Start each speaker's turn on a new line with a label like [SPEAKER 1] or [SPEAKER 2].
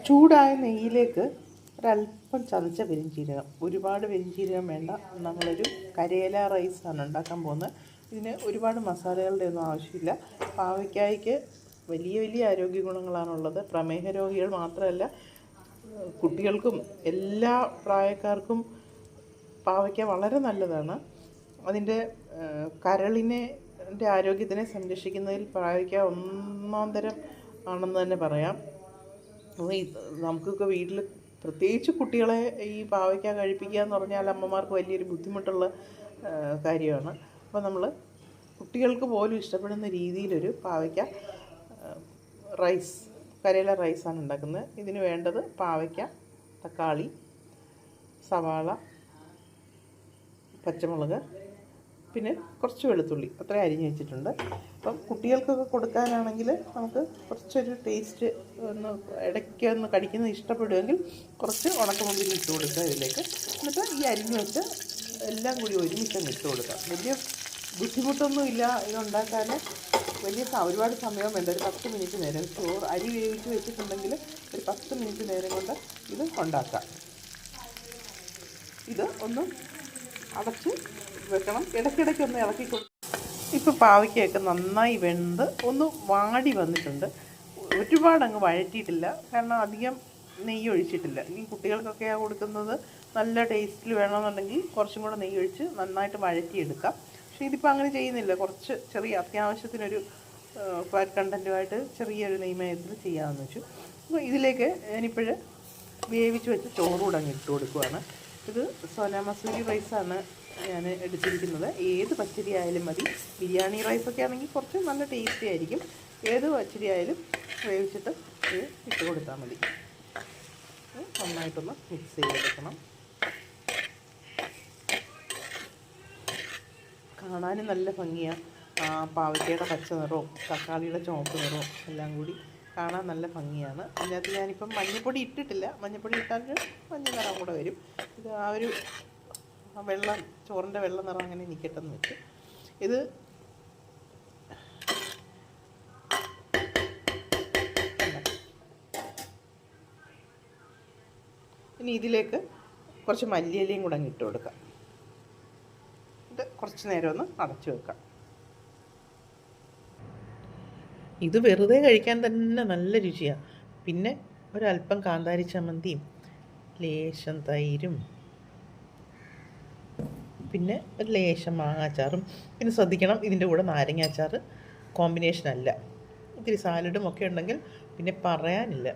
[SPEAKER 1] ചൂടായ നെയ്യിലേക്ക് ഒരല്പം ചതച്ച പെരിഞ്ചീരകം, ഒരുപാട് പെരിഞ്ചീരകം വേണ്ട. നമ്മളൊരു കരേല റൈസാണ് ഉണ്ടാക്കാൻ പോകുന്നത്. ഇതിന് ഒരുപാട് മസാലകളുടെ ഒന്നും ആവശ്യമില്ല. പാവയ്ക്കായ്ക്ക് വലിയ വലിയ ആരോഗ്യ ഗുണങ്ങളാണുള്ളത്. പ്രമേഹ രോഗികൾ മാത്രമല്ല, കുട്ടികൾക്കും എല്ലാ പ്രായക്കാർക്കും പാവയ്ക്ക വളരെ നല്ലതാണ്. അതിൻ്റെ കരളിനെ ആരോഗ്യത്തിനെ സംരക്ഷിക്കുന്നതിൽ പാവയ്ക്ക ഒന്നാം തരം ആണെന്ന് തന്നെ പറയാം. നമുക്കൊക്കെ വീട്ടിൽ പ്രത്യേകിച്ച് കുട്ടികളെ ഈ പാവയ്ക്ക കഴിപ്പിക്കുക എന്ന് പറഞ്ഞാൽ അമ്മമാർക്ക് വലിയൊരു ബുദ്ധിമുട്ടുള്ള കാര്യമാണ്. അപ്പോൾ നമ്മൾ കുട്ടികൾക്ക് പോലും ഇഷ്ടപ്പെടുന്ന രീതിയിലൊരു പാവയ്ക്ക റൈസ്, കരേല റൈസാണ് ഉണ്ടാക്കുന്നത്. ഇതിന് വേണ്ടത് പാവയ്ക്ക, തക്കാളി, സവാള, പച്ചമുളക്, പിന്നെ കുറച്ച് വെളുത്തുള്ളി, അത്രയും അരിഞ്ഞ് വെച്ചിട്ടുണ്ട്. അപ്പം കുട്ടികൾക്കൊക്കെ കൊടുക്കാനാണെങ്കിൽ നമുക്ക് കുറച്ചൊരു ടേസ്റ്റ് ഇടയ്ക്കൊന്ന് കടിക്കുന്നത് ഇഷ്ടപ്പെടുമെങ്കിൽ കുറച്ച് ഉണക്കമുന്തിരി ഇട്ട് കൊടുക്കുക ഇതിലേക്ക്. എന്നിട്ട് ഈ അരിഞ്ഞ് വെച്ച് എല്ലാം കൂടി ഒരുമിച്ചങ്ങ് ഇട്ട് കൊടുക്കുക. വലിയ ബുദ്ധിമുട്ടൊന്നുമില്ല ഇതുണ്ടാക്കാൻ. ഒരുപാട് സമയം വേണ്ട. ഒരു 10 മിനിറ്റ് നേരം, അരി വേവിച്ച് വെച്ചിട്ടുണ്ടെങ്കിൽ ഒരു 10 മിനിറ്റ് നേരം കൊണ്ട് ഇത് ഉണ്ടാക്കാം. ഇത് ഒന്ന് അടച്ച് വെക്കണം, ഇടയ്ക്കിടയ്ക്ക് ഒന്ന് ഇളക്കി കൊടുക്കും. ഇപ്പോൾ പാവയ്ക്കൊക്കെ നന്നായി വെന്ത് ഒന്ന് വാടി വന്നിട്ടുണ്ട്. ഒരുപാട് അങ്ങ് വഴറ്റിയിട്ടില്ല, കാരണം അധികം നെയ്യ് ഒഴിച്ചിട്ടില്ല. ഇനി കുട്ടികൾക്കൊക്കെയാണ് കൊടുക്കുന്നത്, നല്ല ടേസ്റ്റിൽ വേണമെന്നുണ്ടെങ്കിൽ കുറച്ചും കൂടെ നെയ്യ് ഒഴിച്ച് നന്നായിട്ട് വഴറ്റിയെടുക്കാം. പക്ഷേ ഇതിപ്പോൾ അങ്ങനെ ചെയ്യുന്നില്ല. കുറച്ച് ചെറിയ അത്യാവശ്യത്തിനൊരു ഫാറ്റ് കണ്ടൻറ്റുമായിട്ട് ചെറിയൊരു നെയ്മയത്തിൽ ചെയ്യാമെന്ന് വെച്ചു. അപ്പോൾ ഇതിലേക്ക് ഞാനിപ്പോൾ വേവിച്ച് വെച്ച് ചോറുകൂടെ അങ്ങ് ഇട്ട് കൊടുക്കുവാണ്. ഇത് സോനാ മസൂരി റൈസാണ് ഞാൻ എടുത്തിരിക്കുന്നത്. ഏത് പച്ചരി ആയാലും മതി. ബിരിയാണി റൈസൊക്കെ ആണെങ്കിൽ കുറച്ച് നല്ല ടേസ്റ്റി ആയിരിക്കും. ഏത് പച്ചരി ആയാലും വേവിച്ചിട്ട് ഇത് ഇട്ട് കൊടുത്താൽ മതി. നന്നായിട്ടൊന്ന് മിക്സ് ചെയ്തെടുക്കണം. കാണാനും നല്ല ഭംഗിയാണ്. പാവയ്ക്കയുടെ പച്ച നിറവും തക്കാളിയുടെ ചുവപ്പ് നിറവും എല്ലാം കൂടി കാണാൻ നല്ല ഭംഗിയാണ്. അതിനകത്ത് ഞാനിപ്പം മഞ്ഞൾപ്പൊടി ഇട്ടിട്ടില്ല. മഞ്ഞൾപ്പൊടി ഇട്ടാൽ മഞ്ഞ നിറം കൂടെ വരും. ഇത് ആ ഒരു വെള്ളം, ചോറിൻ്റെ വെള്ള നിറം അങ്ങനെ നിൽക്കട്ടെന്ന് വെച്ച് ഇത് ഇനി ഇതിലേക്ക് കുറച്ച് മല്ലിയിലയും കൂടെ അങ്ങ് ഇട്ട് കൊടുക്കാം. ഇത് കുറച്ച് നേരം ഒന്ന് അടച്ചു വെക്കാം. ഇത് വെറുതെ കഴിക്കാൻ തന്നെ നല്ല രുചിയാണ്. പിന്നെ ഒരല്പം കാന്താരി ചമ്മന്തിയും ലേശം തൈരും പിന്നെ ഒരു ലേശം മാങ്ങാച്ചാറും. പിന്നെ ശ്രദ്ധിക്കണം, ഇതിൻ്റെ കൂടെ നാരങ്ങാച്ചാറ് കോമ്പിനേഷനല്ല. ഇത്തിരി സാലഡും ഒക്കെ ഉണ്ടെങ്കിൽ പിന്നെ പറയാനില്ല.